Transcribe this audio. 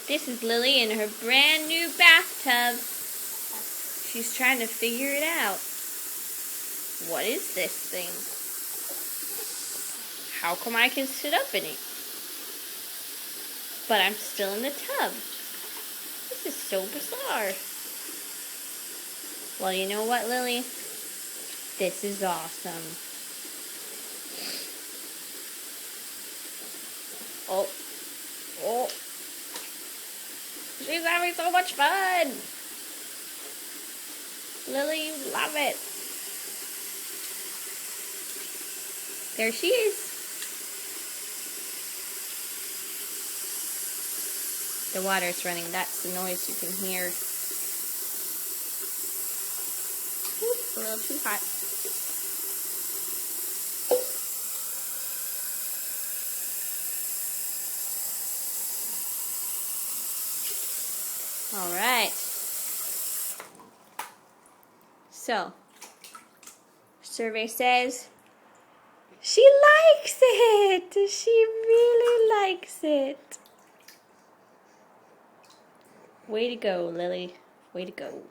This is Lily in her brand new bathtub. She's trying to figure it out. What is this thing? How come I can sit up in it? But I'm still in the tub. This is so bizarre. Well, you know what, Lily? This is awesome. Oh. She's having so much fun. Lily, you love it. There she is. The water's running. That's the noise you can hear. Oops, a little too hot. All right. So, survey says she likes it. She really likes it. Way to go, Lily. Way to go.